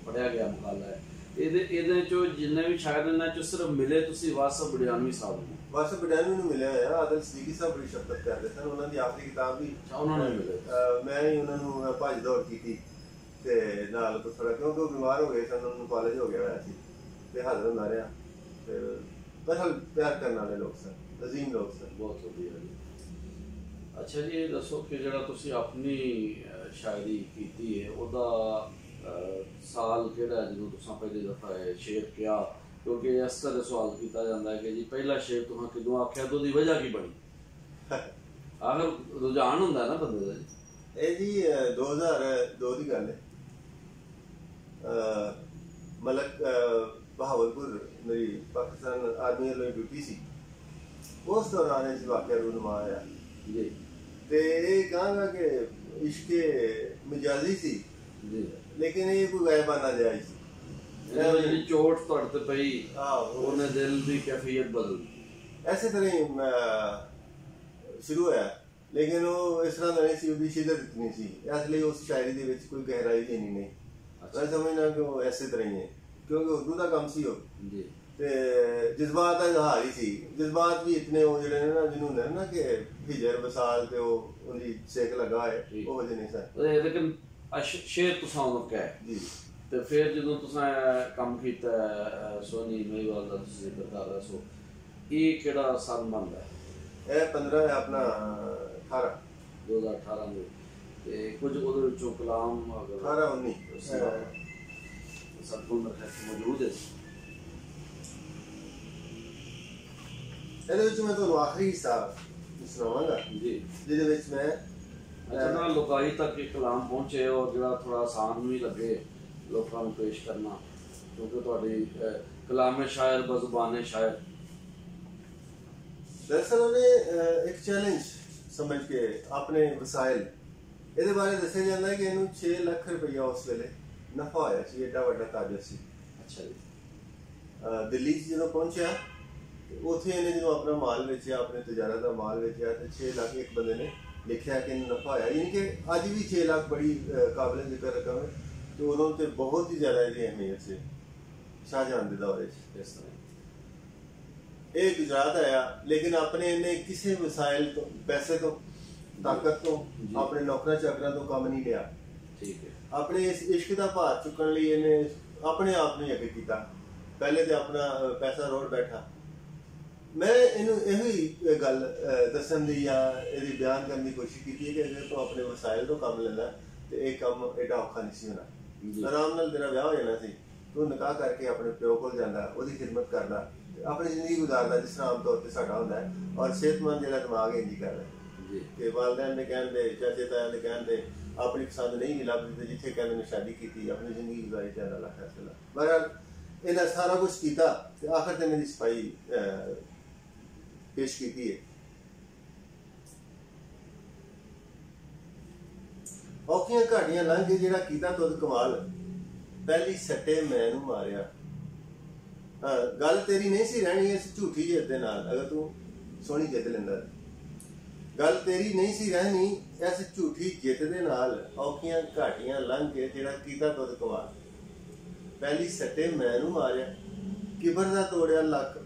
पढ़िया गया मकाला है। ਇਹਦੇ ਚੋਂ ਜਿੰਨੇ ਵੀ ਸ਼ਾਇਦ ਇਹਨਾਂ ਚੋਂ ਸਿਰਫ ਮਿਲੇ ਤੁਸੀਂ ਵਾਸਫ ਬੜਿਆਨਵੀ ਸਾਹਿਬ ਨੂੰ। ਵਾਸਫ ਬੜਿਆਨਵੀ ਨੂੰ ਮਿਲਿਆ ਹੋਇਆ। ਆਦਲ ਸਦੀਕੀ ਸਾਹਿਬ ਬੜੀ ਸ਼ਫਕਤ ਕਰਦੇ ਸਨ। ਉਹਨਾਂ ਦੀ ਆਖਰੀ ਕਿਤਾਬ ਵੀ ਉਹਨਾਂ ਨੂੰ ਮਿਲੇ। ਮੈਂ ਹੀ ਉਹਨਾਂ ਨੂੰ ਭੱਜ ਦੌੜ ਕੀਤੀ ਤੇ ਨਾਲ ਥੋੜਾ, ਕਿਉਂਕਿ ਉਹ ਬਿਮਾਰ ਹੋ ਗਏ ਸਨ, ਉਹਨਾਂ ਨੂੰ ਕਾਲਜ ਹੋ ਗਿਆ ਹੋਇਆ ਸੀ ਤੇ ਹਾਜ਼ਰ ਹੁੰਦਾ ਰਿਹਾ। ਤੇ ਬਸ ਪਿਆਰ ਕਰਨ ਵਾਲੇ ਲੋਕ ਸਨ, ਅਜ਼ੀਮ ਲੋਕ ਸਨ। ਬਹੁਤ ਵਧੀਆ ਜੀ। ਅੱਛਾ ਜੀ, ਇਹ ਦੱਸੋ ਕਿ ਜਿਹੜਾ ਤੁਸੀਂ ਆਪਣੀ ਸ਼ਾਇਰੀ ਕੀਤੀ ਹੈ ਉਹਦਾ ਸਾਲ ਕਿਹੜਾ ਜਦੋਂ ਤੁਸੀਂ ਪਹਿਲੀ ਦਫਾ ਸ਼ੇਰ ਕਿਹਾ? ਕਿਉਂਕਿ ਇਸ ਤਰ੍ਹਾਂ ਸਵਾਲ ਕੀਤਾ ਜਾਂਦਾ ਹੈ ਕਿ ਜੀ ਪਹਿਲਾ ਸ਼ੇਰ ਤੁਸੀਂ ਕਿਦੋਂ ਆਖਿਆ ਤੇ ਉਹਦੀ ਵਜ੍ਹਾ ਕੀ ਬਣੀ? ਆਖਰ ਰੁਝਾਨ ਹੁੰਦਾ ਨਾ ਬੰਦੇ ਦਾ ਜੀ। ਇਹ ਜੀ 2002 ਦੀ ਗੱਲ ਹੈ। ਮਲਕ ਬਹਾਵਲਪੁਰ ਮੇਰੀ ਪਾਕਿਸਤਾਨ ਆਰਮੀ ਵੱਲੋਂ ਡਿਊਟੀ ਸੀ। ਉਸ ਦੌਰਾਨ ਇਸ ਵਾਕਿਆ ਰੂਨਮਾ ਆਇਆ ਜੀ। ਤੇ ਇਹ ਕਹਾਂਗਾ ਕਿ ਇਸ਼ਕੇ ਮਜਾਜ਼ੀ ਸੀ ਜੀ, ਲੇਕਿਨ ਇਹ ਕੋਈ ਗਾਇਬਾਨਾ ਜਾਇਜ਼ ਸੀ। ਜਿਹੜੀ ਚੋਟ ਤੁਹਾਡੇ ਤੇ ਪਈ ਉਹਨੇ ਦਿਲ ਦੀ ਕੈਫੀਅਤ ਬਦਲ ਐਸੇ ਤਰ੍ਹਾਂ ਹੀ ਸ਼ੁਰੂ ਹੋਇਆ। ਲੇਕਿਨ ਉਹ ਇਸ ਤਰ੍ਹਾਂ ਦਾ ਨਹੀਂ ਸੀ, ਉਹਦੀ ਸ਼ਿੱਦਤ ਇਤਨੀ ਸੀ, ਇਸ ਲਈ ਉਸ ਸ਼ਾਇਰੀ ਦੇ ਵਿੱਚ ਕੋਈ ਗਹਿਰਾਈ ਦੇਣੀ ਨਹੀਂ। ਮੈਂ ਸਮਝਦਾ ਕਿ ਉਹ ਐਸੇ ਤਰ੍ਹਾਂ ਹੀ ਹੈ, ਕਿਉਂਕਿ ਉਰਦੂ ਦਾ ਕੰਮ ਸੀ ਉਹ ਜੀ। ਤੇ ਜਜ਼ਬਾਤ ਦਾ ਇਜ਼ਹਾਰ ਹੀ ਸੀ। ਜਜ਼ਬਾਤ ਵੀ ਇਤਨੇ ਉਹ ਜਿਹੜੇ ਨੇ ਨਾ, ਜਿਹਨੂੰ ਹੁੰਦੇ ਨਾ ਕਿ ਹਿਜਰ ਵਸਾਲ ਤੇ ਉਹ ਉਹਦੀ ਸੇਕ ਲਗਾ ਹੈ, ਉਹ ਜਿਹੇ ਨਹੀਂ ਸਨ। ਲੇਕਿਨ ਸ਼ੇਰ ਤੁਸੀਂ ਉਹਨੂੰ ਕਹਿ ਜੀ। ਤੇ ਫਿਰ ਜਦੋਂ ਤੁਸੀਂ ਕੰਮ ਕੀਤਾ ਸੋਨੀ ਮਹੀਵਾਲ ਦਾ ਤੁਸੀਂ ਜ਼ਿਕਰ ਕਰ ਰਹੇ ਸੋ, ਇਹ ਕਿਹੜਾ ਸਾਲ ਬਣਦਾ? ਇਹ 15 ਆਪਣਾ 2018 ਦੇ। ਤੇ ਕੁਝ ਉਹਦੇ ਵਿੱਚੋਂ ਕਲਾਮ 18-19 ਸਭ ਕੋਲ ਮੌਜੂਦ ਹੈ। ਇਹਦੇ ਵਿੱਚ ਮੈਂ ਤੁਹਾਨੂੰ ਆਖਰੀ ਹਿੱਸਾ ਸੁਣਾਵਾਂਗਾ ਜੀ, ਜਿਹਦੇ ਵਿੱਚ ਮੈਂ ਅੱਛਾ ਲੋਕਾਈ ਤੱਕ ਇੱਕ ਕਲਾਮ ਪਹੁੰਚੇ ਔਰ ਜਿਹੜਾ ਥੋੜਾ ਆਸਾਨ ਵੀ ਲੱਗੇ ਲੋਕਾਂ ਨੂੰ ਪੇਸ਼ ਕਰਨਾ, ਕਿਉਂਕਿ ਤੁਹਾਡੀ ਕਲਾਮੇ ਸ਼ਾਇਰ ਬਜ਼ੁਬਾਨੇ ਸ਼ਾਇਰ। ਦਰਅਸਲ ਉਹਨੇ ਇੱਕ ਚੈਲੰਜ ਸਮਝ ਕੇ ਆਪਣੇ ਵਸਾਇਲ, ਇਹਦੇ ਬਾਰੇ ਦੱਸਿਆ ਜਾਂਦਾ ਹੈ ਕਿ ਇਹਨੂੰ 6 ਲੱਖ ਰੁਪਈਆ ਉਸ ਵੇਲੇ ਨਫਾ ਹੋਇਆ ਸੀ। ਏਡਾ ਵੱਡਾ ਤਾਜਰ ਸੀ। ਅੱਛਾ ਜੀ। ਦਿੱਲੀ 'ਚ ਜਦੋਂ ਪਹੁੰਚਿਆ ਉੱਥੇ ਇਹਨੇ ਜਦੋਂ ਆਪਣਾ ਮਾਲ ਵੇਚਿਆ, ਆਪਣੇ ਤਜਾਰਤ ਦਾ ਮਾਲ ਵੇਚਿਆ ਤੇ 6 ਲੱਖ ਇੱਕ ਬੰਦੇ ਨੇ ਲਿਖਿਆ ਕਿ ਇਹਨੂੰ ਨਫਾ ਹੋਇਆ। ਯਾਨੀ ਕਿ ਅੱਜ ਵੀ 6 ਲੱਖ ਬੜੀ ਕਾਬਿਲ ਜ਼ਿਕਰ ਰਕਮ ਹੈ ਤੇ ਉਦੋਂ ਤੇ ਬਹੁਤ ਹੀ ਜ਼ਿਆਦਾ ਇਹਦੀ ਅਹਿਮੀਅਤ ਸੀ ਸ਼ਾਹਜਹਾਨ ਦੇ ਦੌਰ 'ਚ। ਇਸ ਤਰ੍ਹਾਂ ਇਹ ਗੁਜਰਾਤ ਆਇਆ, ਲੇਕਿਨ ਆਪਣੇ ਇਹਨੇ ਕਿਸੇ ਵਸਾਇਲ ਤੋਂ, ਪੈਸੇ ਤੋਂ, ਤਾਕਤ ਤੋਂ, ਆਪਣੇ ਨੌਕਰਾਂ ਚਾਕਰਾਂ ਤੋਂ ਕੰਮ ਨਹੀਂ ਲਿਆ। ਠੀਕ ਹੈ। ਆਪਣੇ ਇਸ ਇਸ਼ਕ ਦਾ ਭਾਰ ਚੁੱਕਣ ਲਈ ਇਹਨੇ ਆਪਣੇ ਆਪ ਨੂੰ ਅੱਗੇ ਕੀਤਾ। ਪਹਿਲੇ ਤੇ ਆਪਣਾ ਪੈਸਾ ਰੋੜ ਬੈਠਾ। ਮੈਂ ਇਹਨੂੰ ਇਹੋ ਹੀ ਗੱਲ ਦੱਸਣ ਦੀ ਜਾਂ ਇਹਦੀ ਬਿਆਨ ਕਰਨ ਦੀ ਕੋਸ਼ਿਸ਼ ਕੀਤੀ ਕਿ ਜੇ ਤੂੰ ਆਪਣੇ ਵਸਾਇਲ ਤੋਂ ਕੰਮ ਲੈਂਦਾ ਤੇ ਇਹ ਕੰਮ ਏਡਾ ਔਖਾ ਨਹੀਂ ਸੀ ਹੋਣਾ। ਆਰਾਮ ਨਾਲ ਤੇਰਾ ਵਿਆਹ ਹੋ ਜਾਣਾ ਸੀ। ਤੂੰ ਨਿਕਾਹ ਕਰਕੇ ਆਪਣੇ ਪਿਓ ਕੋਲ ਜਾਂਦਾ, ਉਹਦੀ ਖਿਦਮਤ ਕਰਦਾ, ਆਪਣੀ ਜ਼ਿੰਦਗੀ ਗੁਜ਼ਾਰਦਾ ਜਿਸ ਤਰ੍ਹਾਂ ਆਮ ਤੌਰ ਤੇ ਸਾਡਾ ਹੁੰਦਾ ਹੈ। ਔਰ ਸਿਹਤਮੰਦ ਜਿਹੜਾ ਦਿਮਾਗ ਇੰਝ ਕਰਦਾ ਕਿ ਵਾਲਦੈਨ ਨੇ ਕਹਿਣ ਦੇ, ਚਾਚੇ ਤਾਇਆ ਦੇ ਕਹਿਣ ਦੇ, ਆਪਣੀ ਪਸੰਦ ਨਹੀਂ ਲੱਭਦੀ ਤੇ ਜਿੱਥੇ ਕਹਿੰਦੇ ਨੇ ਸ਼ਾਦੀ ਕੀਤੀ, ਆਪਣੀ ਜ਼ਿੰਦਗੀ ਗੁਜ਼ਾਰੀ ਤੇ ਅੱਲਾਹ ਫੈਸਲਾ। ਬਹਰਹਾਲ ਇਹਨਾਂ ਸਾਰਾ ਕੁਛ ਕੀਤਾ ਤੇ ਆਖਰ ਤੇ ਮੇਰੀ ਸਫਾਈ ਪੇਸ਼ ਕੀਤੀ ਹੈ। ਔਖੀਆਂ ਘਾਟੀਆਂ ਲੰਘ ਕੇ ਜਿਹੜਾ ਕੀਤਾ ਤੁਧ ਕਮਾਲ, ਪਹਿਲੀ ਸੱਟੇ ਮੈਨੂੰ ਮਾਰਿਆ। ਗੱਲ ਤੇਰੀ ਨਹੀਂ ਸੀ ਰਹਿਣੀ ਇਸ ਝੂਠੀ ਜਿੱਤ ਦੇ ਨਾਲ, ਅਗਰ ਤੂੰ ਸੋਹਣੀ ਜਿੱਤ ਲੈਂਦਾ। ਗੱਲ ਤੇਰੀ ਨਹੀਂ ਸੀ ਰਹਿਣੀ ਇਸ ਝੂਠੀ ਜਿੱਤ ਦੇ ਨਾਲ, ਔਖੀਆਂ ਘਾਟੀਆਂ ਲੰਘ ਕੇ ਜਿਹੜਾ ਕੀਤਾ ਤੁਧ ਕਮਾਲ, ਪਹਿਲੀ ਸੱਟੇ ਮੈਨੂੰ ਮਾਰਿਆ। ਕਿਬਰ ਦਾ ਤੋੜਿਆ ਲੱਕ,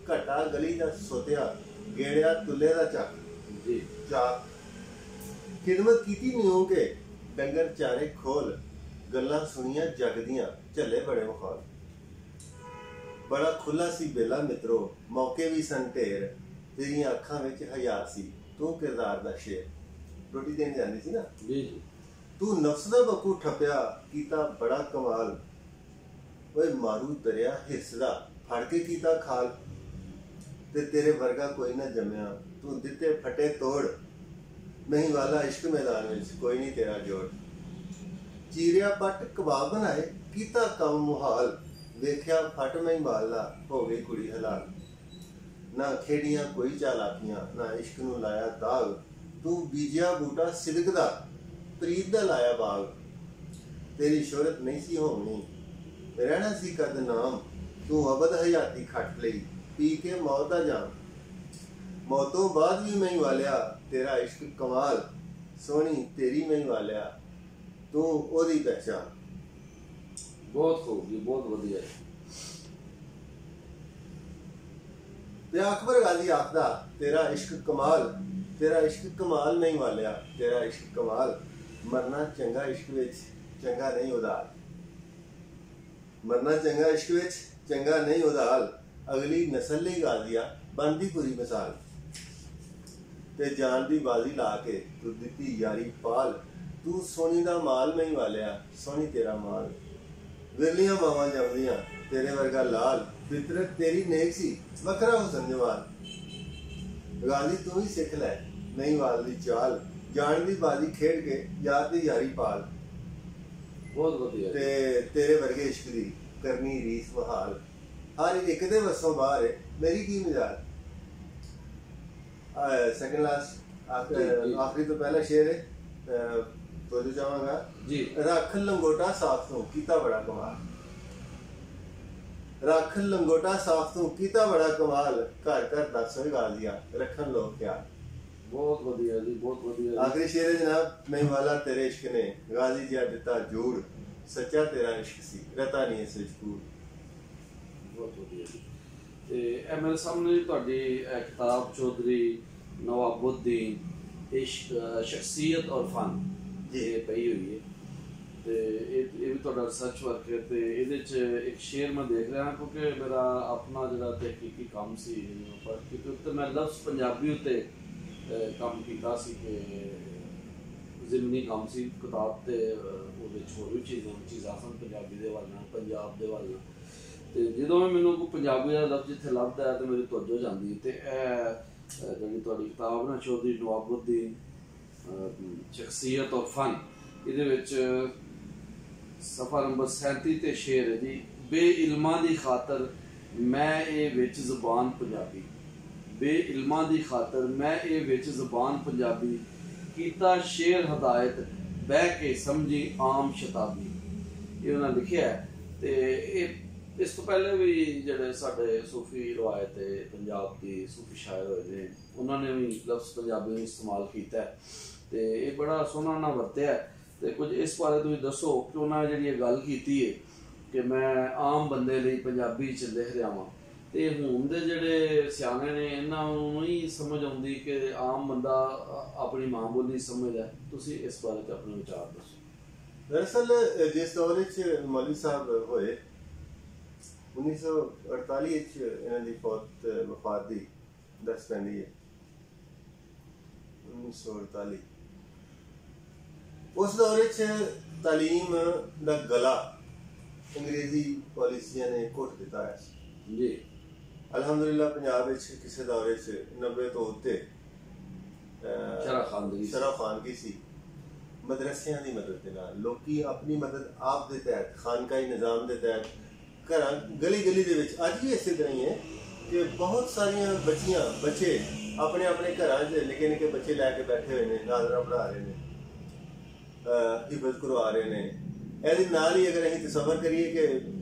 ਘਟਾ ਗਲੀ ਦਾ ਸੋਤਿਆ, ਗੇੜਿਆ ਤੁੱਲੇ ਦਾ ਚੱਕ ਜੀ ਚਾਕ। ਖਿਦਮਤ ਕੀਤੀ ਨਿਉ ਕੇ ਡੰਗਰ ਚਾਰੇ ਖੋਲ, ਗੱਲਾਂ ਸੁਣੀਆਂ ਜਗ ਦੀਆਂ ਝੱਲੇ ਬੜੇ ਮਖੌਲ। ਬੜਾ ਖੁੱਲਾ ਸੀ ਬੇਲਾ ਮਿੱਤਰੋ, ਮੌਕੇ ਵੀ ਸਨ ਢੇਰ, ਤੇਰੀਆਂ ਅੱਖਾਂ ਵਿੱਚ ਹਯਾ ਸੀ, ਤੂੰ ਕਿਰਦਾਰ ਦਾ ਸ਼ੇਰ। ਰੋਟੀ ਦੇਣ ਜਾਂਦੀ ਸੀ ਨਾ ਜੀ। ਤੂੰ ਨਫਸ ਦਾ ਬਕੂ ਠੱਪਿਆ, ਕੀਤਾ ਬੜਾ ਕਮਾਲ, ਓਏ ਮਾਰੂ ਦਰਿਆ ਹਿੱਸ ਦਾ ਫੜ ਕੇ ਕੀਤਾ ਖਾਲ। ਤੇ ਤੇਰੇ ਵਰਗਾ ਕੋਈ ਨਾ ਜੰਮਿਆ, ਤੂੰ ਦਿੱਤੇ ਫਟੇ ਤੋੜ, ਨਹੀਂ ਵਾਲਾ ਇਸ਼ਕ ਮੈਦਾਨ ਵਿੱਚ ਕੋਈ ਨਹੀਂ ਤੇਰਾ ਜੋੜ। ਚੀਰਿਆ ਪੱਟ ਕਬਾਬ ਬਣਾਏ, ਕੀਤਾ ਕੰਮ ਮੁਹਾਲ, ਵੇਖਿਆ ਫਟ ਮੈਂ ਮਾਲਾ, ਹੋ ਗਈ ਕੁੜੀ ਹਲਾਲ। ਨਾ ਖੇਡੀਆਂ ਕੋਈ ਚਾਲਾਕੀਆਂ, ਨਾ ਇਸ਼ਕ ਨੂੰ ਲਾਇਆ ਦਾਗ, ਤੂੰ ਬੀਜਿਆ ਬੂਟਾ ਸਿਦਕ ਦਾ, ਪ੍ਰੀਤ ਦਾ ਲਾਇਆ ਬਾਗ। ਤੇਰੀ ਸ਼ੋਹਰਤ ਨਹੀਂ ਸੀ ਹੋਣੀ, ਰਹਿਣਾ ਸੀ ਕਦ ਨਾਮ, ਤੂੰ ਅਬਦ ਹਯਾਤੀ ਖੱਟ ਲਈ, ਪੀ ਕੇ ਮੌਤ ਦਾ ਜਾਮ। ਮੌਤੋਂ ਬਾਅਦ ਵੀ ਮੈਂ ਵਾਲਿਆ, ਤੇਰਾ ਇਸ਼ਕ ਕਮਾਲ, ਸੋਹਣੀ ਤੇਰੀ ਮੈਂ ਵਾਲਿਆ, ਤੂੰ ਉਹਦੀ ਪਹਿਚਾਨ। ਬਹੁਤ ਖੂਬ ਜੀ, ਬਹੁਤ ਵਧੀਆ ਜੀ। ਤੇ ਅਕਬਰ ਗਾਜ਼ੀ ਆਖਦਾ ਤੇਰਾ ਇਸ਼ਕ ਕਮਾਲ ਨਹੀਂ ਵਾਲਿਆ, ਤੇਰਾ ਇਸ਼ਕ ਕਮਾਲ, ਮਰਨਾ ਚੰਗਾ ਇਸ਼ਕ ਵਿੱਚ ਚੰਗਾ ਨਹੀਂ ਉਦਾਲ, ਮਰਨਾ ਚੰਗਾ ਇਸ਼ਕ ਵਿੱਚ ਚੰਗਾ ਨਹੀਂ ਉਦਾਲ, ਅਗਲੀ ਨਸਲ ਲਈ ਗਾਜ਼ੀਆ ਬਣਦੀ ਪੂਰੀ ਮਿਸਾਲ, ਤੇ ਜਾਨ ਦੀ ਬਾਜ਼ੀ ਲਾ ਕੇ ਤੂੰ ਦਿੱਤੀ ਯਾਰੀ ਪਾਲ, ਤੂੰ ਸੋਨੀ ਦਾ ਮਾਲ ਨਹੀਂ ਵਾਲਿਆ, ਸੋਨੀ ਤੇਰਾ ਮਾਲ, ਵਿਰਲੀਆਂ ਮਾਵਾਂ ਜੰਮਦੀਆਂ ਤੇਰੇ ਵਰਗਾ ਲਾਲ, ਫਿਤਰਤ ਤੇਰੀ ਨੇਕ ਸੀ ਵੱਖਰਾ ਹੁਸਨ ਜਮਾਲ, ਗਾਜ਼ੀ ਤੂੰ ਹੀ ਸਿੱਖ ਲੈ ਨਹੀਂ ਵਾਲ ਦੀ ਚਾਲ, ਜਾਨ ਦੀ ਬਾਜ਼ੀ ਖੇਡ ਕੇ ਯਾਰ ਦੀ ਯਾਰੀ ਪਾਲ, ਬਹੁਤ ਵਧੀਆ ਤੇ ਤੇਰੇ ਵਰਗੇ ਇਸ਼ਕ ਦੀ ਕਰਨੀ ਰੀਸ ਮਹਾਲ, ਹਰ ਇੱਕ ਦੇ ਵੱਸੋਂ ਬਾਹਰ ਹੈ ਮੇਰੀ ਕੀ ਮਜਾਲ। ਸੈਕੰਡ ਲਾਸਟ ਆਖਰੀ ਤੋਂ ਪਹਿਲਾ ਸ਼ੇਰ ਹੈ, ਤੋਜੋ ਚਾਹਾਂਗਾ ਜੀ। ਰੱਖ ਲੰਗੋਟਾ ਸਾਫ ਤੋਂ ਕੀਤਾ ਬੜਾ ਕਮਾਲ, ਰੱਖ ਲੰਗੋਟਾ ਸਾਫ ਤੋਂ ਕੀਤਾ ਬੜਾ ਕਮਾਲ, ਘਰ ਘਰ ਦੱਸ ਹੋਏ ਗਾਜ਼ੀਆ ਰੱਖਣ ਲੋਕ ਖਿਆਲ। ਬਹੁਤ ਵਧੀਆ ਜੀ, ਬਹੁਤ ਵਧੀਆ। ਆਖਰੀ ਸ਼ੇਰ ਹੈ ਜਨਾਬ, ਨਹੀਂ ਵਾਲਾ ਤੇਰੇ ਇਸ਼ਕ ਨੇ ਗਾਜ਼ੀ ਜਿਹਾ ਦਿੱਤਾ ਜੂੜ, ਸੱਚਾ ਤੇਰਾ ਇਸ਼ਕ ਸੀ ਰਤਾ ਨਹੀਂ ਇਸ ਵਿੱਚ ਕੂੜ। ਬਹੁਤ ਵਧੀਆ ਜੀ। ਤੇ ਇਹ ਮੇਰੇ ਸਾਹਮਣੇ ਤੁਹਾਡੀ ਕਿਤਾਬ ਚੌਧਰੀ ਨਵਾਬੁੱਦੀਨ ਇਸ਼ਕ ਸ਼ਖਸੀਅਤ ਔਰ ਫਨ ਇਹ ਪਈ ਹੋਈ ਹੈ, ਤੇ ਇਹ ਵੀ ਤੁਹਾਡਾ ਰਿਸਰਚ ਵਰਕ ਹੈ। ਤੇ ਇਹਦੇ 'ਚ ਇੱਕ ਸ਼ੇਰ ਮੈਂ ਦੇਖ ਰਿਹਾ ਕਿਉਂਕਿ ਮੇਰਾ ਆਪਣਾ ਜਿਹੜਾ ਤਹਿਕੀਕੀ ਕੰਮ ਸੀ ਕਿਉਂਕਿ ਉੱਤੇ ਮੈਂ ਲਫ਼ਜ਼ ਪੰਜਾਬੀ ਉੱਤੇ ਕੰਮ ਕੀਤਾ ਸੀ ਕਿ ਜ਼ਿਮਨੀ ਕੰਮ ਸੀ ਕਿਤਾਬ, ਤੇ ਉਹਦੇ 'ਚ ਹੋਰ ਵੀ ਚੀਜ਼ਾਂ ਸਨ ਪੰਜਾਬੀ ਦੇ ਵੱਲ ਨਾਲ, ਪੰਜਾਬ ਦੇ ਵੱਲ ਨਾਲ। ਤੇ ਜਦੋਂ ਮੈਨੂੰ ਕੋਈ ਪੰਜਾਬੀ ਦਾ ਲਫ਼ਜ਼ ਜਿੱਥੇ ਲੱਭਦਾ ਹੈ ਤੇ ਮੇਰੀ ਤਵੱਜੋ ਜਾਂਦੀ। ਤੇ ਇਹ ਜਿਹੜੀ ਤੁਹਾਡੀ ਕਿਤਾਬ ਨਾ ਚੌਧਰੀ ਨਵਾਬੁੱਦੀਨ ਸ਼ਖਸੀਅਤ ਔਰ ਫਨ, ਇਹਦੇ ਵਿੱਚ ਸਫਾ ਨੰਬਰ 37 ਤੇ ਸ਼ੇਰ ਹੈ ਜੀ। ਬੇਇਲਮਾਂ ਦੀ ਖਾਤਰ ਮੈਂ ਇਹ ਵਿੱਚ ਜ਼ੁਬਾਨ ਪੰਜਾਬੀ, ਬੇਇਲਮਾਂ ਦੀ ਖਾਤਰ ਮੈਂ ਇਹ ਵਿੱਚ ਜ਼ੁਬਾਨ ਪੰਜਾਬੀ, ਕੀਤਾ ਸ਼ੇਰ ਹਦਾਇਤ ਬਹਿ ਕੇ ਸਮਝੀ ਆਮ ਸ਼ਤਾਬੀ। ਇਹ ਉਹਨਾਂ ਲਿਖਿਆ ਹੈ। ਤੇ ਇਹ ਇਸ ਤੋਂ ਪਹਿਲੇ ਵੀ ਜਿਹੜੇ ਸਾਡੇ ਸੂਫੀ ਰਵਾਇਤ ਪੰਜਾਬ ਦੀ ਸੂਫੀ ਸ਼ਾਇਰ ਹੋਏ ਨੇ ਉਹਨਾਂ ਨੇ ਵੀ ਲਫ਼ਜ਼ ਪੰਜਾਬੀ ਨੂੰ ਇਸਤੇਮਾਲ ਕੀਤਾ, ਤੇ ਇਹ ਬੜਾ ਸੋਹਣਾ ਨਾ ਵਰਤਿਆ। ਤੇ ਕੁਝ ਇਸ ਬਾਰੇ ਤੁਸੀਂ ਦੱਸੋ ਕਿ ਉਹਨਾਂ ਨੇ ਜਿਹੜੀ ਇਹ ਗੱਲ ਕੀਤੀ ਹੈ ਕਿ ਮੈਂ ਆਮ ਬੰਦੇ ਲਈ ਪੰਜਾਬੀ 'ਚ ਲਿਖ ਰਿਹਾ ਵਾਂ, ਤੇ ਹੁਣ ਦੇ ਜਿਹੜੇ ਸਿਆਣੇ ਨੇ ਇਹਨਾਂ ਨੂੰ ਨਹੀਂ ਸਮਝ ਆਉਂਦੀ ਕਿ ਆਮ ਬੰਦਾ ਆਪਣੀ ਮਾਂ ਬੋਲੀ ਸਮਝਦਾ। ਤੁਸੀਂ ਇਸ ਬਾਰੇ 'ਚ ਆਪਣੇ ਵਿਚਾਰ ਦੱਸੋ। ਦਰਅਸਲ ਜਿਸ ਦੌਰ ਵਿੱਚ ਮੌਲਵੀ ਸਾਹਿਬ ਹੋਏ 1948 ਵਿੱਚ ਇਹਨਾਂ ਦੀ ਵਫਾਤ ਦੀ ਦੱਸ ਪੈਂਦੀ ਹੈ। 1948 ਉਸ ਦੌਰ ਵਿੱਚ ਤਾਲੀਮ ਦਾ ਗਲਾ ਅੰਗਰੇਜ਼ੀ ਪਾਲਿਸੀਆਂ ਨੇ ਘੁੱਟ ਦਿੱਤਾ ਹੈ ਜੀ। ਅਲਹਮਦੁਲਿਲਾ ਪੰਜਾਬ ਵਿੱਚ ਕਿਸੇ ਦੌਰ ਵਿੱਚ 90 ਤੋਂ ਉੱਤੇ ਸ਼ਰ੍ਹਾ ਖਾਨਗੀ ਸੀ। ਮਦਰਸਿਆਂ ਦੀ ਮਦਦ ਦੇ ਨਾਲ ਲੋਕੀ ਆਪਣੀ ਮਦਦ ਆਪ ਦੇ ਤਹਿਤ ਖਾਨਕਾਈ ਨਿਜ਼ਾਮ ਦੇ ਤਹਿਤ ਘਰਾਂ ਗਲੀ ਦੇ ਵਿੱਚ ਅੱਜ ਵੀ ਇਸੇ ਤਰ੍ਹਾਂ ਹੀ ਹੈ ਕਿ ਬਹੁਤ ਸਾਰੀਆਂ ਬੱਚੇ ਆਪਣੇ ਘਰਾਂ 'ਚ ਨਿੱਕੇ ਬੱਚੇ ਲੈ ਕੇ ਬੈਠੇ ਹੋਏ ਨੇ, ਨਾਜ਼ਰਾ ਪੜ੍ਹਾ ਰਹੇ ਨੇ, ਹਿਫਜ਼ ਕਰਵਾ ਰਹੇ ਨੇ। ਇਹਦੇ ਨਾਲ ਹੀ ਅਗਰ ਅਸੀਂ ਤਸੱਵਰ ਕਰੀਏ ਕਿ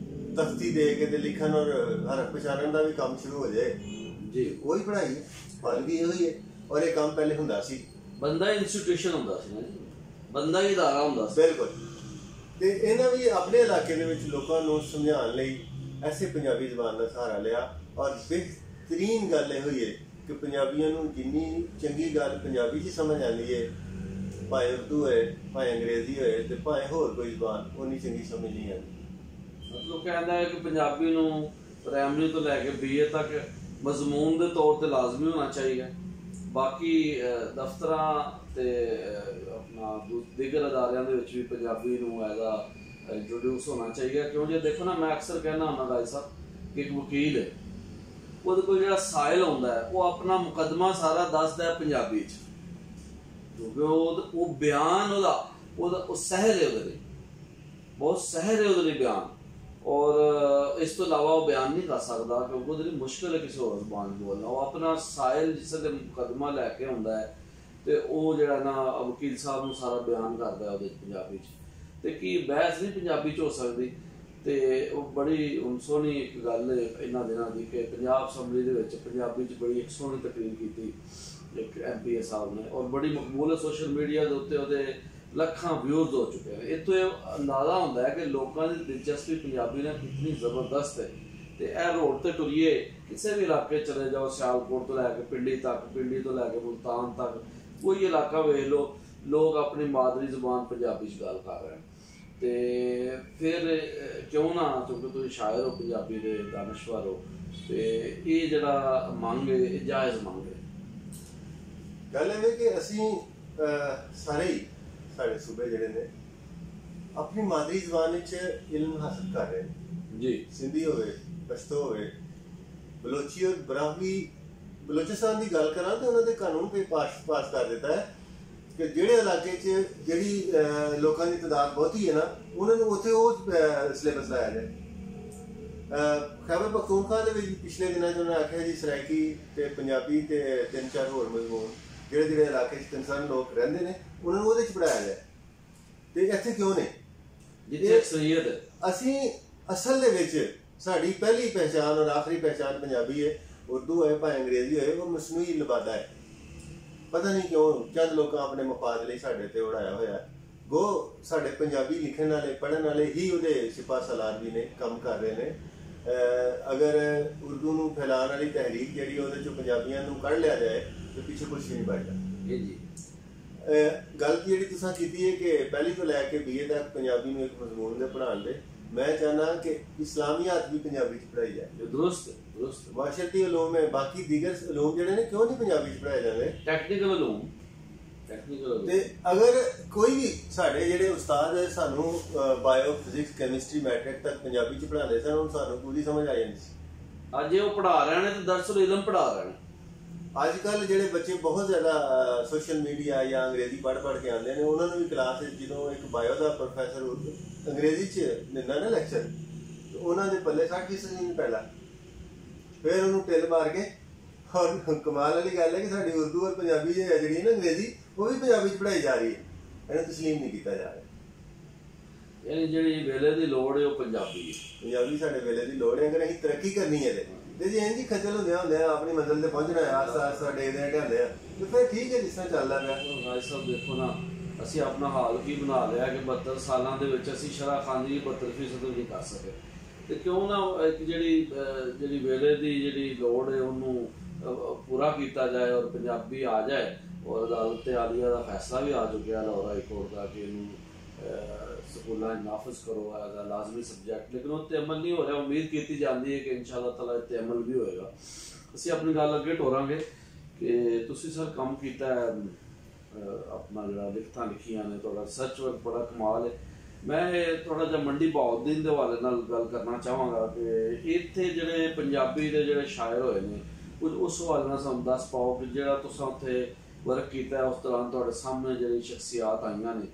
ਤਖਤੀ ਦੇ ਕੇ ਤੇ ਲਿਖਣ ਔਰ ਹਰਫ ਪਛਾਣਨ ਦਾ ਵੀ ਕੰਮ ਸ਼ੁਰੂ ਹੋ ਜਾਏ ਜੀ, ਉਹੀ ਪੜ੍ਹਾਈ ਹੈ, ਫਲ ਵੀ ਇਹੋ ਹੀ ਹੈ। ਔਰ ਇਹ ਕੰਮ ਪਹਿਲੇ ਹੁੰਦਾ ਸੀ, ਬੰਦਾ ਇੰਸਟੀਟਿਊਸ਼ਨ ਹੁੰਦਾ ਸੀ ਨਾ ਜੀ, ਬੰਦਾ ਹੀ ਅਦਾਰਾ ਹੁੰਦਾ ਸੀ। ਬਿਲਕੁਲ। ਤੇ ਇਹਨਾਂ ਵੀ ਆਪਣੇ ਇਲਾਕੇ ਦੇ ਵਿੱਚ ਲੋਕਾਂ ਨੂੰ ਸਮਝਾਉਣ ਲਈ ਐਸੇ ਪੰਜਾਬੀ ਜ਼ਬਾਨ ਦਾ ਸਹਾਰਾ ਲਿਆ। ਔਰ ਬਿਹਤਰੀਨ ਗੱਲ ਇਹ ਹੋਈ ਹੈ ਕਿ ਪੰਜਾਬੀਆਂ ਨੂੰ ਜਿੰਨੀ ਚੰਗੀ ਗੱਲ ਪੰਜਾਬੀ 'ਚ ਸਮਝ ਆਉਂਦੀ ਹੈ, ਭਾਵੇਂ ਉਰਦੂ ਹੋਏ, ਭਾਵੇਂ ਅੰਗਰੇਜ਼ੀ ਹੋਏ, ਤੇ ਭਾਵੇਂ ਹੋਰ ਕੋਈ ਜ਼ਬਾਨ, ਉਨੀ ਚੰਗੀ ਸਮਝ ਨਹੀਂ ਆਉਂਦੀ। ਮਤਲਬ ਕਹਿੰਦਾ ਹੈ ਕਿ ਪੰਜਾਬੀ ਨੂੰ ਪ੍ਰਾਇਮਰੀ ਤੋਂ ਲੈ ਕੇ BA ਤੱਕ ਮਜ਼ਮੂਨ ਦੇ ਤੌਰ ਤੇ ਲਾਜ਼ਮੀ ਹੋਣਾ ਚਾਹੀਦਾ। ਬਾਕੀ ਦਫ਼ਤਰਾਂ ਤੇ ਆਪਣਾ ਦੀਗਰ ਅਦਾਰਿਆਂ ਦੇ ਵਿੱਚ ਵੀ ਪੰਜਾਬੀ ਨੂੰ ਐਜ਼ ਆ ਇੰਟਰੋਡਿਊਸ ਹੋਣਾ ਚਾਹੀਦਾ। ਕਿਉਂ ਜੇ ਦੇਖੋ ਨਾ, ਮੈਂ ਅਕਸਰ ਕਹਿੰਦਾ ਹੁੰਦਾ ਰਾਜ ਸਾਹਿਬ ਕਿ ਇੱਕ ਵਕੀਲ ਹੈ, ਉਹਦੇ ਕੋਲ ਜਿਹੜਾ ਸਾਇਲ ਆਉਂਦਾ ਹੈ ਉਹ ਆਪਣਾ ਮੁਕੱਦਮਾ ਸਾਰਾ ਦੱਸਦਾ ਹੈ ਪੰਜਾਬੀ 'ਚ, ਕਿਉਂਕਿ ਉਹ ਬਿਆਨ ਉਹਦਾ ਉਹ ਸਹਿਲ ਹੈ, ਉਹਦੇ ਲਈ ਬਹੁਤ ਸਹਿਲ ਹੈ ਉਹਦੇ ਲਈ ਬਿਆਨ। ਔਰ ਇਸ ਤੋਂ ਇਲਾਵਾ ਉਹ ਬਿਆਨ ਨਹੀਂ ਕਰ ਸਕਦਾ ਕਿਉਂਕਿ ਉਹਦੇ ਲਈ ਮੁਸ਼ਕਿਲ ਹੈ ਕਿਸੇ ਹੋਰ ਜ਼ਬਾਨ ਬੋਲਣਾ। ਉਹ ਆਪਣਾ ਸਾਇਲ ਜਿਸ ਦੇ ਮੁਕੱਦਮਾ ਲੈ ਕੇ ਆਉਂਦਾ ਹੈ ਤੇ ਉਹ ਜਿਹੜਾ ਨਾ ਵਕੀਲ ਸਾਹਿਬ ਨੂੰ ਸਾਰਾ ਬਿਆਨ ਕਰਦਾ ਉਹਦੇ ਪੰਜਾਬੀ 'ਚ। ਤੇ ਕੀ ਬਹਿਸ ਨਹੀਂ ਪੰਜਾਬੀ 'ਚ ਹੋ ਸਕਦੀ? ਤੇ ਉਹ ਬੜੀ ਹੁਣ ਸੋਹਣੀ ਇੱਕ ਗੱਲ ਇਹਨਾਂ ਦਿਨਾਂ ਦੀ ਕਿ ਪੰਜਾਬ ਅਸੈਂਬਲੀ ਦੇ ਵਿੱਚ ਪੰਜਾਬੀ 'ਚ ਬੜੀ ਇੱਕ ਸੋਹਣੀ ਤਕਰੀਰ ਕੀਤੀ ਇੱਕ MPA ਸਾਹਿਬ ਨੇ, ਔਰ ਬੜੀ ਮਕਬੂਲ ਹੈ। ਸੋਸ਼ਲ ਮੀਡੀਆ ਦੇ ਉੱਤੇ ਉਹਦੇ ਲੱਖਾਂ ਵਿਊਜ਼ ਹੋ ਚੁੱਕੇ ਨੇ। ਇਹ ਤੋਂ ਇਹ ਅੰਦਾਜ਼ਾ ਹੁੰਦਾ ਹੈ ਕਿ ਲੋਕਾਂ ਦੀ ਦਿਲਚਸਪੀ ਪੰਜਾਬੀ ਨਾਲ ਕਿੰਨੀ ਜ਼ਬਰਦਸਤ ਹੈ। ਤੇ ਇਹ ਰੋਡ ਤੇ ਟੁਰੀਏ, ਕਿਸੇ ਵੀ ਇਲਾਕੇ ਚਲੇ ਜਾਓ, ਸਿਆਲਕੋਟ ਤੋਂ ਲੈ ਕੇ ਪਿੰਡੀ ਤੱਕ, ਪਿੰਡੀ ਤੋਂ ਲੈ ਕੇ ਮੁਲਤਾਨ ਤੱਕ, ਕੋਈ ਇਲਾਕਾ ਵੇਖ ਲਓ, ਲੋਕ ਆਪਣੀ ਮਾਦਰੀ ਜ਼ੁਬਾਨ ਪੰਜਾਬੀ 'ਚ ਗੱਲ ਕਰ ਰਹੇ ਨੇ। ਤੇ ਫਿਰ ਕਿਉਂ ਨਾ, ਕਿਉਂਕਿ ਤੁਸੀਂ ਸ਼ਾਇਰ ਹੋ, ਪੰਜਾਬੀ ਦੇ ਦਾਨਸ਼ਵਰ ਹੋ, ਤੇ ਇਹ ਜਿਹੜਾ ਮੰਗ ਹੈ ਇਹ ਜਾਇਜ਼ ਮੰਗ ਹੈ। ਗੱਲ ਇਹ ਕਿ ਅਸੀਂ ਸਾਰੇ ਹੀ ਸਾਡੇ ਸੂਬੇ ਜਿਹੜੇ ਨੇ ਆਪਣੀ ਮਾਦਰੀ ਜ਼ੁਬਾਨ ਵਿੱਚ ਇਲਮ ਹਾਸਲ ਕਰ ਰਹੇ ਨੇ ਜੀ। ਸਿੰਧੀ ਹੋਵੇ, ਪਸ਼ਤੋ ਹੋਵੇ, ਬਲੋਚੀ ਔਰ ਬਰਾਹਮੀ। ਬਲੋਚਿਸਤਾਨ ਦੀ ਗੱਲ ਕਰਾਂ ਤਾਂ ਉਹਨਾਂ ਦੇ ਕਾਨੂੰਨ ਤੇ ਪਾਸ ਕਰ ਦਿੱਤਾ ਹੈ ਕਿ ਜਿਹੜੇ ਇਲਾਕੇ 'ਚ ਜਿਹੜੀ ਲੋਕਾਂ ਦੀ ਤਾਦਾਦ ਬਹੁਤੀ ਹੈ ਨਾ, ਉਹਨਾਂ ਨੂੰ ਉੱਥੇ ਉਹ ਸਿਲੇਬਸ ਲਾਇਆ ਜਾਏ। ਖੈਬਰ ਪਖਤੂਨਖਵਾ ਦੇ ਵਿੱਚ ਪਿਛਲੇ ਦਿਨਾਂ 'ਚ ਉਹਨਾਂ ਆਖਿਆ ਜੀ ਸਰਾਇਕੀ ਤੇ ਪੰਜਾਬੀ ਤੇ 3-4 ਹੋਰ ਮਜ਼ਮੂਨ ਜਿਹੜੇ ਜਿਹੜੇ ਇਲਾਕੇ 'ਚ ਤਿੰਨ ਲੋਕ ਰਹਿੰਦੇ ਨੇ ਉਹਨਾਂ ਨੂੰ ਉਹਦੇ 'ਚ ਪੜ੍ਹਾਇਆ ਜਾਏ। ਤੇ ਇੱਥੇ ਕਿਉਂ ਨੇ? ਜਿੱਥੇ ਅਕਸਰੀਅਤ ਅਸੀਂ ਅਸਲ ਦੇ ਵਿੱਚ ਸਾਡੀ ਪਹਿਲੀ ਪਹਿਚਾਣ ਔਰ ਆਖਰੀ ਪਹਿਚਾਣ ਪੰਜਾਬੀ ਹੈ। ਉਰਦੂ ਹੋਏ ਭਾਵੇਂ ਅੰਗਰੇਜ਼ੀ ਹੋਏ, ਉਹ ਮਸਨੂਈ ਲਬਾਦਾ ਹੈ। ਪਤਾ ਨਹੀਂ ਕਿਉਂ ਚੰਦ ਲੋਕਾਂ ਆਪਣੇ ਮਫਾਦ ਲਈ ਸਾਡੇ ਤੇ ਉਡਾਇਆ ਹੋਇਆ। ਗੋ ਸਾਡੇ ਪੰਜਾਬੀ ਲਿਖਣ ਵਾਲੇ ਪੜ੍ਹਨ ਵਾਲੇ ਹੀ ਉਹਦੇ ਸਿਪਾਹ ਸਾਲਾਰ ਵੀ ਨੇ, ਕੰਮ ਕਰ ਰਹੇ ਨੇ। ਅਗਰ ਉਰਦੂ ਨੂੰ ਫੈਲਾਉਣ ਵਾਲੀ ਤਹਿਰੀਕ ਜਿਹੜੀ ਉਹਦੇ 'ਚੋਂ ਪੰਜਾਬੀਆਂ ਨੂੰ ਕੱਢ ਲਿਆ ਜਾਏ ਤਾਂ ਪਿੱਛੇ ਕੁਛ ਨਹੀਂ ਬਚਦਾ। ਜੀ ਗੱਲ ਜਿਹੜੀ ਤੁਸੀਂ ਕੀਤੀ ਹੈ ਕਿ ਪਹਿਲੀ ਤੋਂ ਲੈ ਕੇ BA ਤੱਕ ਪੰਜਾਬੀ ਨੂੰ ਇੱਕ ਮਜ਼ਮੂਨ ਦੇ ਪੜ੍ਹਾਉਣ ਦੇ, ਮੈਂ ਚਾਹੁੰਦਾ ਕਿ ਇਸਲਾਮੀਆਤ ਵੀ ਪੰਜਾਬੀ 'ਚ ਪੜ੍ਹਾਈ ਜਾਏ। ਦਰੁਸਤ ਮਾਸ਼ਰਤੀ ਉਲੂਮ ਹੈ, ਬਾਕੀ ਦੀਗਰ ਉਲੂਮ ਜਿਹੜੇ ਨੇ ਕਿਉਂ ਨਹੀਂ ਪੰਜਾਬੀ 'ਚ ਪੜ੍ਹਾਏ ਜਾਂਦੇ? ਟੈਕਨੀਕਲ ਉਲੂਮ। ਤੇ ਅਗਰ ਕੋਈ ਵੀ ਸਾਡੇ ਜਿਹੜੇ ਉਸਤਾਦ ਹੈ ਸਾਨੂੰ ਬਾਇਓ, ਫਿਜ਼ਿਕਸ, ਕੈਮਿਸਟਰੀ, ਮੈਟ੍ਰਿਕ ਤੱਕ ਪੰਜਾਬੀ 'ਚ ਪੜ੍ਹਾਉਂਦੇ ਸਨ, ਹੁਣ ਸਾਨੂੰ ਪੂਰੀ ਸਮਝ ਆ ਜਾਂਦੀ ਸੀ। ਅੱਜ ਉਹ ਪੜ੍ਹਾ ਰਹੇ ਨੇ ਤੇ ਦਰਸੁਲ ਇਲਮ ਪੜ੍ਹਾ ਰਹੇ ਨੇ। ਅੱਜ ਕੱਲ੍ਹ ਜਿਹੜੇ ਬੱਚੇ ਬਹੁਤ ਜ਼ਿਆਦਾ ਸੋਸ਼ਲ ਮੀਡੀਆ ਜਾਂ ਅੰਗਰੇਜ਼ੀ ਪੜ੍ਹ ਕੇ ਆਉਂਦੇ ਨੇ, ਉਹਨਾਂ ਨੂੰ ਵੀ ਕਲਾਸ ਵਿੱਚ ਜਦੋਂ ਇੱਕ ਬਾਇਓ ਦਾ ਪ੍ਰੋਫੈਸਰ ਅੰਗਰੇਜ਼ੀ 'ਚ ਦਿੰਦਾ ਨਾ ਲੈਕਚਰ, ਉਹਨਾਂ ਦੇ ਪੱਲੇ 60% ਨਹੀਂ ਪਹਿਲਾਂ, ਫਿਰ ਉਹਨੂੰ ਟਿੱਲ ਮਾਰ ਕੇ। ਔਰ ਕਮਾਲ ਵਾਲੀ ਗੱਲ ਹੈ ਕਿ ਸਾਡੀ ਉਰਦੂ ਔਰ ਪੰਜਾਬੀ ਜਿਹੜੀ ਨਾ ਅੰਗਰੇਜ਼ੀ, ਉਹ ਵੀ ਪੰਜਾਬੀ 'ਚ ਪੜ੍ਹਾਈ ਜਾ ਰਹੀ ਹੈ। ਇਹਨੂੰ ਤਸਲੀਮ ਨਹੀਂ ਕੀਤਾ ਜਾ ਰਿਹਾ। ਯਾਨੀ ਜਿਹੜੀ ਵੇਲੇ ਦੀ ਲੋੜ ਹੈ ਉਹ ਪੰਜਾਬੀ ਹੈ। ਪੰਜਾਬੀ ਸਾਡੇ ਵੇਲੇ ਦੀ ਲੋੜ ਹੈ। ਅਗਰ ਅਸੀਂ ਤਰੱਕੀ ਕਰਨੀ ਹੈ ਤੇ ਜੇ ਇੰਝ ਹੀ ਖੱਜਲ ਹੁੰਦੇ ਆਪਣੀ ਮੰਜ਼ਿਲ ਤੇ ਪਹੁੰਚਣਾ ਹੈ, ਆਸਤਾ ਡੇਗਦੇ ਢਾਂਦੇ ਆ, ਤੇ ਫਿਰ ਠੀਕ ਹੈ ਜਿਸ ਤਰ੍ਹਾਂ ਚੱਲਦਾ ਪਿਆ। ਰਾਜ ਸਾਹਿਬ ਦੇਖੋ ਨਾ, ਅਸੀਂ ਆਪਣਾ ਹਾਲ ਕੀ ਬਣਾ ਲਿਆ ਕਿ 72 ਸਾਲਾਂ ਦੇ ਵਿੱਚ ਅਸੀਂ ਸ਼ਰਾਖਾਨੀ 72% ਵੀ ਨਹੀਂ ਕਰ ਸਕੇ। ਤੇ ਕਿਉਂ ਨਾ ਇੱਕ ਜਿਹੜੀ ਵੇਲੇ ਦੀ ਜਿਹੜੀ ਲੋੜ ਹੈ ਉਹਨੂੰ ਪੂਰਾ ਕੀਤਾ ਜਾਏ ਔਰ ਪੰਜਾਬੀ ਆ ਜਾਏ। ਔਰ ਅਦਾਲਤ ਆਲੀਆ ਦਾ ਫੈਸਲਾ ਵੀ ਆ ਚੁੱਕਿਆ ਲਾਹੌਰ ਹਾਈ ਕੋਰਟ ਦਾ ਕਿ ਇਹਨੂੰ ਸਕੂਲਾਂ 'ਚ ਨਾਫਜ਼ ਕਰੋ ਐਜ਼ ਅ ਲਾਜ਼ਮੀ ਸਬਜੈਕਟ, ਲੇਕਿਨ ਉਹ 'ਤੇ ਅਮਲ ਨਹੀਂ ਹੋ ਰਿਹਾ। ਉਮੀਦ ਕੀਤੀ ਜਾਂਦੀ ਹੈ ਕਿ ਇਨਸ਼ਾ ਅੱਲਾਹ ਤਾਲਾ 'ਤੇ ਅਮਲ ਵੀ ਹੋਏਗਾ। ਅਸੀਂ ਆਪਣੀ ਗੱਲ ਅੱਗੇ ਟੋਰਾਂਗੇ ਕਿ ਤੁਸੀਂ ਸਰ ਕੰਮ ਕੀਤਾ ਹੈ, ਆਪਣਾ ਜਿਹੜਾ ਲਿਖਤਾਂ ਲਿਖੀਆਂ ਨੇ, ਤੁਹਾਡਾ ਰਿਸਰਚ ਵਰਕ ਬੜਾ ਕਮਾਲ ਹੈ। ਮੈਂ ਥੋੜਾ ਜਿਹਾ ਮੰਡੀ ਬਹਾਉਦੀਨ ਦੇ ਹਵਾਲੇ ਨਾਲ ਗੱਲ ਕਰਨਾ ਚਾਹਾਂਗਾ ਕਿ ਇੱਥੇ ਜਿਹੜੇ ਪੰਜਾਬੀ ਦੇ ਜਿਹੜੇ ਸ਼ਾਇਰ ਹੋਏ ਨੇ, ਕੁਝ ਉਸ ਹਵਾਲੇ ਨਾਲ ਸਾਨੂੰ ਦੱਸ ਪਾਓ ਕਿ ਜਿਹੜਾ ਤੁਸੀਂ ਉੱਥੇ ਵਰਕ ਕੀਤਾ ਹੈ, ਉਸ ਦੌਰਾਨ ਤੁਹਾਡੇ ਸਾਹਮਣੇ ਜਿਹੜੀ ਸ਼ਖਸੀਅਤ ਆਈਆਂ ਨੇ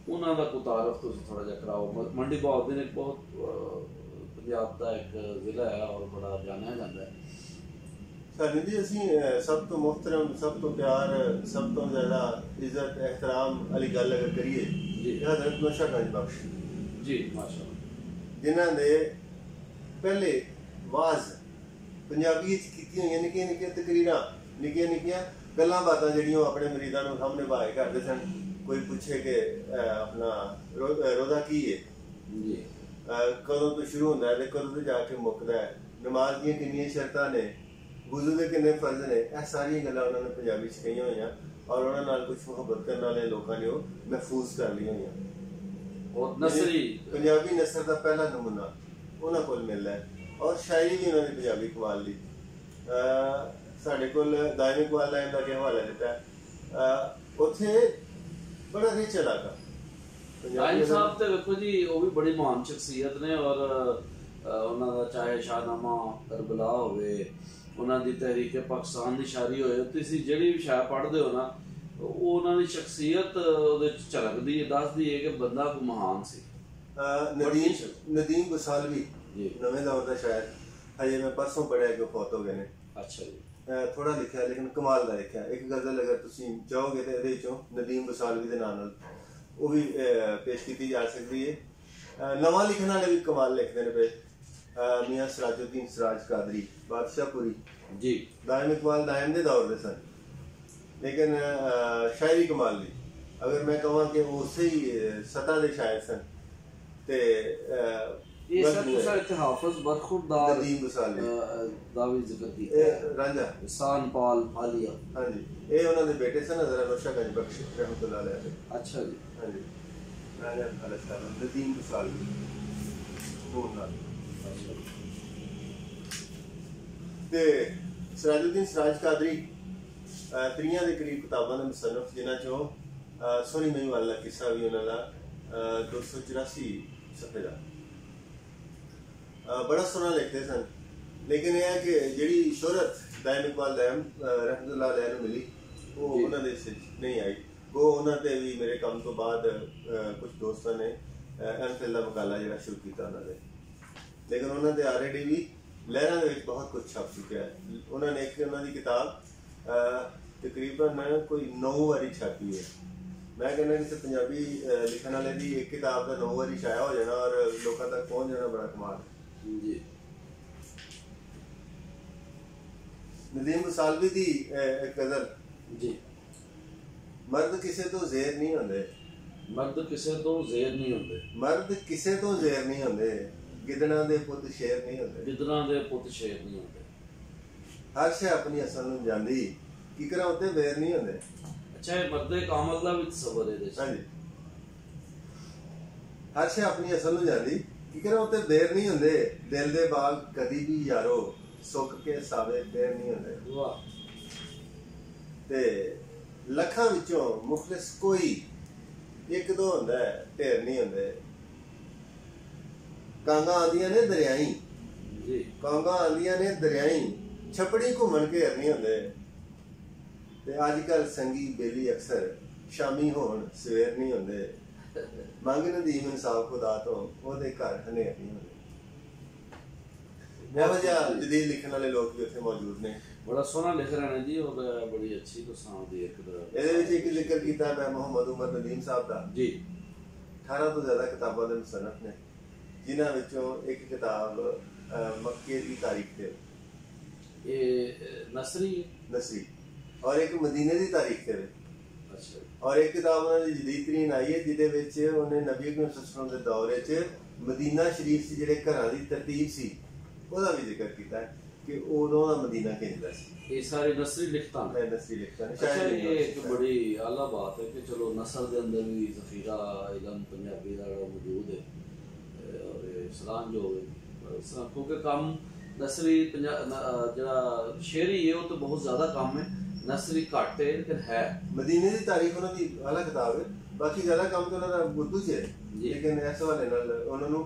ਉਹਨਾਂ ਦਾ ਕੋਈ ਤਾਰਫ ਤੁਸੀਂ ਥੋੜਾ ਜਿਹਾ ਕਰਾਓ। ਮੰਡੀ ਬਹਾਉਦੀਨ ਇੱਕ ਬਹੁਤ ਪੰਜਾਬ ਦਾ ਇੱਕ ਜ਼ਿਲ੍ਹਾ ਹੈ ਔਰ ਬੜਾ ਜਾਣਿਆ ਜਾਂਦਾ ਹੈ। ਸਾਡੀ ਜੀ ਅਸੀਂ ਸਭ ਤੋਂ ਮੁਹਤਰਮ, ਸਭ ਤੋਂ ਪਿਆਰ, ਸਭ ਤੋਂ ਜ਼ਿਆਦਾ ਇੱਜ਼ਤ ਇਹਤਰਾਮ ਵਾਲੀ ਗੱਲ ਅਗਰ ਕਰੀਏ ਜੀ, ਹਜ਼ਰਤ ਨੌਸ਼ਾ ਗੰਜ ਬਖਸ਼ ਜੀ ਮਾਸ਼ਾਅੱਲਾ, ਜਿਨ੍ਹਾਂ ਦੇ ਪਹਿਲੇ ਵਾਜ਼ ਪੰਜਾਬੀ 'ਚ ਕੀਤੀਆਂ ਹੋਈਆਂ ਨਿੱਕੀਆਂ ਨਿੱਕੀਆਂ ਤਕਰੀਰਾਂ, ਨਿੱਕੀਆਂ ਨਿੱਕੀਆਂ ਗੱਲਾਂ ਬਾਤਾਂ ਜਿਹੜੀਆਂ ਉਹ ਆਪਣੇ ਮਰੀਜ਼ਾਂ ਨੂੰ ਸਾਹਮਣੇ ਬਾਏ ਕਰਦੇ ਸਨ। ਕੋਈ ਪੁੱਛੇ ਕਿ ਆਪਣਾ ਰੋਜ਼ਾ ਕੀ ਹੈ ਜੀ, ਕਦੋਂ ਤੋਂ ਸ਼ੁਰੂ ਹੁੰਦਾ ਹੈ ਤੇ ਕਦੋਂ ਤੋਂ ਜਾ ਕੇ ਮੁੱਕਦਾ ਹੈ, ਨਮਾਜ਼ ਦੀਆਂ ਕਿੰਨੀਆਂ ਸ਼ਰਤਾਂ ਨੇ, ਵੁਜ਼ੂ ਦੇ ਕਿੰਨੇ ਫਰਜ਼ ਨੇ, ਇਹ ਸਾਰੀਆਂ ਗੱਲਾਂ ਉਹਨਾਂ ਨੇ ਪੰਜਾਬੀ 'ਚ ਕਹੀਆਂ ਹੋਈਆਂ ਔਰ ਉਹਨਾਂ ਨਾਲ ਕੁਝ ਮੁਹੱਬਤ ਕਰਨ ਵਾਲੇ ਲੋਕਾਂ ਨੇ ਉਹ ਮਹਿਫੂਜ਼ ਕਰ ਲਈਆਂ ਹੋਈਆਂ। ਔਰ ਨਸਰੀ ਪੰਜਾਬੀ ਨਸਰ ਦਾ ਪਹਿਲਾ ਨਮੂਨਾ ਉਹਨਾਂ ਕੋਲ ਮਿਲਦਾ ਹੈ। ਔਰ ਸ਼ਾਇਰੀ ਵੀ ਉਹਨਾਂ ਦੀ ਪੰਜਾਬੀ ਕਮਾਲ ਦੀ। ਸਾਡੇ ਕੋਲ ਦਾਇਮ ਇਕਬਾਲ ਲਾਈਨ ਦਾ ਹਵਾਲਾ ਦਿੱਤਾ, ਉੱਥੇ ਬੜਾ ਰਿਚ ਇਲਾਕਾ। ਦਾਇਮ ਸਾਹਿਬ ਤੇ ਵੇਖੋ ਜੀ, ਉਹ ਵੀ ਬੜੀ ਮਹਾਨ ਸ਼ਖਸੀਅਤ ਨੇ ਔਰ ਉਹਨਾਂ ਦਾ ਚਾਹੇ ਸ਼ਾਹਨਾਮਾ ਕਰਬਲਾ ਹੋਵੇ, ਉਹਨਾਂ ਦੀ ਤਹਿਰੀਕ ਪਾਕਿਸਤਾਨ ਦੀ ਸ਼ਾਇਰੀ ਹੋਏ, ਤੁਸੀਂ ਜਿਹੜੀ ਵੀ ਸ਼ਾਇਰ ਪੜ੍ਹਦੇ ਹੋ ਨਾ, ਉਹ ਉਹਨਾਂ ਦੀ ਸ਼ਖਸੀਅਤ ਉਹਦੇ 'ਚ ਝਲਕਦੀ ਹੈ, ਦੱਸਦੀ ਹੈ ਕਿ ਬੰਦਾ ਕੋਈ ਮਹਾਨ ਸੀ। ਨਦੀਮ ਬਸਾਲਵੀ ਨਵੇਂ ਦੌਰ ਦਾ ਸ਼ਾਇਰ, ਹਜੇ ਮੈਂ ਪਰਸੋਂ ਪੜ੍ਹਿਆ ਕਿ ਉਹ ਫੌਤ ਹੋ ਗਏ ਨੇ। ਅੱਛਾ ਜੀ। ਥੋੜਾ ਲਿਖਿਆ ਲੇਕਿਨ ਕਮਾਲ ਦਾ ਲਿਖਿਆ। ਇੱਕ ਗਜ਼ਲ ਅਗਰ ਤੁਸੀਂ ਚਾਹੋਗੇ ਤਾਂ ਇਹਦੇ ਵਿੱਚੋਂ ਨਦੀਮ ਬਸਾਲਵੀ ਦੇ ਨਾਂ ਨਾਲ ਉਹ ਵੀ ਪੇਸ਼ ਕੀਤੀ ਜਾ ਸਕਦੀ ਹੈ। ਨਵਾਂ ਲਿਖਣ ਵਾਲੇ ਵੀ ਕਮਾਲ ਲਿਖਦੇ ਨੇ ਪਏ। ਮੀਆਂ ਸਰਾਜੁਦੀਨ ਸਰਾਜ ਕਾਦਰੀ ਬਾਦਸ਼ਾਹਪੁਰੀ ਜੀ, ਦਾਇਮ ਇਕਬਾਲ ਦਾਇਮ ਦੇ ਦੌਰ ਦੇ ਸਨ, ਲੇਕਿਨ ਸ਼ਾਇਰੀ ਕਮਾਲ ਦੀ। ਅਗਰ ਮੈਂ ਕਹਾਂ ਕਿ ਉਹ ਉਸੇ ਹੀ ਸਤਾ ਦੇ ਸ਼ਾਇਰ ਸਨ ਤੇ ਇਹ ਸਰ ਤੁਸੀਂ ਇੱਥੇ ਹਾਫਿਜ਼ ਬਰਖੁਰਦਾਰ ਨਦੀਮ ਵਸਾਲੀ ਦਾ ਵੀ ਜ਼ਿਕਰ ਕੀਤਾ ਇਹ ਰਾਂਝਾ ਇਹਸਾਨ ਪਾਲ ਆਲੀਆ। ਹਾਂਜੀ, ਇਹ ਉਹਨਾਂ ਦੇ ਬੇਟੇ ਸਨ ਹਜ਼ਰਤ ਨੌਸ਼ਾ ਗੰਜ ਬਖਸ਼ ਰਹਿਮਤੁल्लाह अलैह। ਅੱਛਾ ਜੀ। ਹਾਂਜੀ, ਰਾਂਝਾ ਖਾਲਸਾ ਨਦੀਮ ਵਸਾਲੀ ਉਹ ਨਾਲ ਤੇ ਸਿਰਾਜੁद्दीन ਸਿਰਾਜ ਕਾਦਰੀ ਤਰੀਆਂ ਦੇ ਕਰੀਬ ਕਿਤਾਬਾਂ ਦੇ ਮੁਸੰਨਫ, ਜਿਨ੍ਹਾਂ ਚੋਂ ਸੋਹਣੀ ਮਈ ਵਾਲਾ ਕਿੱਸਾ ਵੀ ਉਹਨਾਂ ਦਾ 284 ਸਫੇ ਦਾ बड़ा सोहना लिखते सन। लेकिन यह है कि जिहड़ी शोहरत दायम इकबाल दायम रहमतुल्लाह अलैह नूं मिली वो उन्हां दे सिर नहीं आई। वो उन्हां ते भी मेरे काम तो बाद कुछ दोस्तों ने एमफिल का मकाला जिहड़ा शुरू किया उन्हां दे, लेकिन उन्हां दे ऑलरेडी भी लहरां दे विच बहुत कुछ छप चुका है। उन्होंने एक उन्हां दी किताब तकरीबन कोई 9 वारी छापी है। मैं कहना कि पंजाबी लिखण वाले दी एक किताब का 9 वारी छाया हो जाना और लोगों तक पहुंच जाना बड़ा कमाल है जी। नदीम वसालवी दी एक गजल जी, मर्द किसे तो जेर नहीं होंदे, मर्द किसे तो जेर नहीं होंदे, मर्द किसे तो जेर नहीं होंदे, गिदड़ा दे पुत शेर नहीं होंदे, गिदड़ा दे पुत शेर नहीं होंदे, हर शे अपनी असल नूं जांदी किकरा उत्ते वेर नहीं होंदे। अच्छा, ये मर्दे कामल दा भी तसव्वुर है हां जी, हर शे अपनी असल नूं जांदी किकरा उत्ते वेर नहीं होंदे, दिल दे बाग कदी भी यारो सुक के सावे फेर नहीं होंदे। वाह। ते लखां विचों मुखलिस कोई एक दो होंदा है, ढेर नहीं होंदे। कांगा आंदियां ने दरियाई जी, कांगा आंदियां ने दरियाई, छपड़ी घूमन घेर नहीं होंदे। ते अजकल संगी बेली अक्सर शामी होण सवेर नहीं होंदे। मंग नदीम इंसाफ खुदा तो ओहदे घर हनेर नहीं होंदे। बहुत ज्यादा जदीद लिखने वाले लोग भी उत्थे मौजूद ने। बड़ा सोहना लिख रहे हैं जी, और बड़ी अच्छी तुसां दी एक ਇਹਦੇ ਵਿੱਚ ਇੱਕ ਜ਼ਿਕਰ ਕੀਤਾ ਮੈਂ ਮੁਹੰਮਦ ਉਮਰ ਨਦੀਮ ਸਾਹਿਬ ਦਾ जी। 18 ਤੋਂ ਜ਼ਿਆਦਾ ਕਿਤਾਬਾਂ ਦੇ ਮੁਸੰਨਫ ਨੇ, ਜਿਨ੍ਹਾਂ ਵਿੱਚੋਂ ਇੱਕ ਕਿਤਾਬ ਮੱਕੇ ਦੀ ਤਾਰੀਖ ਤੇ ये नसरी नसरी और एक मदीने की तारीख ते अच्छा और एक किताब उन्होंने जदीद तरीन आई है जिहदे विच उन्हें नबी अकरम सल्लल्लाहु अलैहि वसल्लम दे दौरे च मदीना शरीफ च जिहड़े घरां दी तरतीब सी ਉਹਦਾ भी जिक्र किया है कि उदों दा मदीना किंदा सी। ये सारी नसरी लिखता है। नसरी लिखता है। अच्छा, ये एक बड़ी आला बात है कि चलो नस्ल के अंदर भी जखीरा इलम पंजाबी का मौजूद है और सलाम जो क्योंकि कम नसरी जरा शेरी है वो तो बहुत ज़्यादा कम है, नसरी घट है लेकिन है। मदीने की तारीख उन्होंने अलग किताब है, बाकी ज़्यादा काम तो उन्होंने उर्दू च है, लेकिन इस हवाले नाल उन्होंने